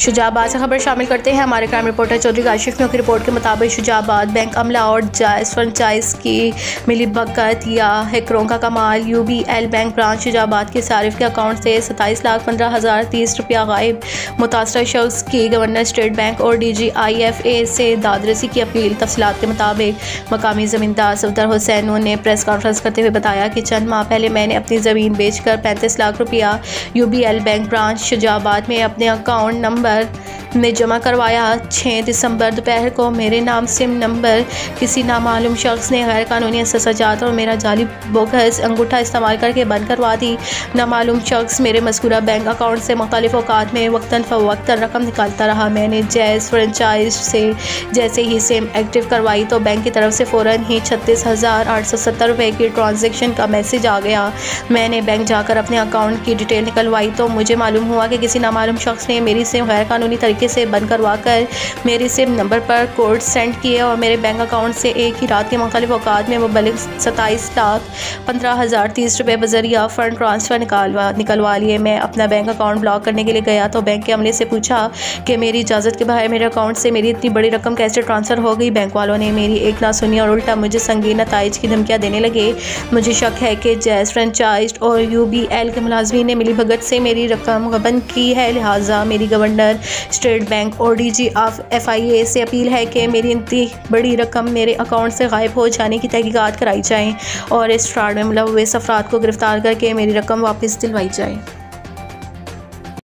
शुजाबाद से खबर शामिल करते हैं। हमारे क्राइम रिपोर्टर चौधरी काशिफ की रिपोर्ट के मुताबिक शुजाबाद बैंक अमला और जायज़ फ्रेंचाइज की मिलीभगत या हैकरों का कमाल। UBL बैंक ब्रांच शुजाबाद के सारिफ के अकाउंट से 27,15,030 रुपया गायब। मुतासरा शख्स की गवर्नर स्टेट बैंक और DGIFA से दादरसी की अपील। तफसीलात के मुताबिक मकामी ज़मींदार सफदर हुसैन ने प्रेस कॉन्फ्रेंस करते हुए बताया कि चंद माह पहले मैंने अपनी ज़मीन बेचकर 35 लाख रुपया UBL बैंक ब्रांच शुजाबाद में अपने अकाउंट नंबर में जमा करवाया। 6 दिसंबर दोपहर को मेरे नाम सिम नंबर किसी नामालूम शख्स ने गैर कानूनी अससाजात और मेरा जाली बोगस अंगूठा इस्तेमाल करके बंद करवा दी। नामालूम शख्स मेरे मज़कूरा बैंक अकाउंट से मुख्तलिफ औकात में वक्तन फ़वक्तन रकम निकालता रहा। मैंने जायज़ फ्रेंचाइज से जैसे ही सिम एक्टिव करवाई तो बैंक की तरफ से फ़ौरन ही 36,870 रुपये की ट्रांजेक्शन का मैसेज आ गया। मैंने बैंक जाकर अपने अकाउंट की डिटेल निकलवाई तो मुझे मालूम हुआ कि किसी नामालूम शख्स ने मेरी सिम गैर कानूनी तरीके से बंद करवा कर मेरी सिम नंबर पर कोड सेंड किए और मेरे बैंक अकाउंट से एक ही रात के मुख्तलिफ औकात में मुबल्लिग 27,15,030 रुपये बजरिया फ़ंड ट्रांसफ़र निकलवा लिए। मैं अपना बैंक अकाउंट ब्लॉक करने के लिए गया तो बैंक के अमले से पूछा कि मेरी इजाज़त के बगैर मेरे अकाउंट से मेरी इतनी बड़ी रकम कैसे ट्रांसफ़र हो गई। बैंक वालों ने मेरी एक ना सुनी और उल्टा मुझे संगीन नताइज की धमकियाँ देने लगे। मुझे शक है कि जायज़ फ्रेंचाइज और UBL के मुलाजमीन ने मिलीभगत से मेरी रकम गबन की है, लिहाजा मेरी गवर्नर स्टेट बैंक और DGIFA से अपील है कि मेरी इतनी बड़ी रकम मेरे अकाउंट से गायब हो जाने की तहकीकात कराई जाए और इस फ्रॉड में मुलव्वस अफराद को गिरफ्तार करके मेरी रकम वापस दिलवाई जाए।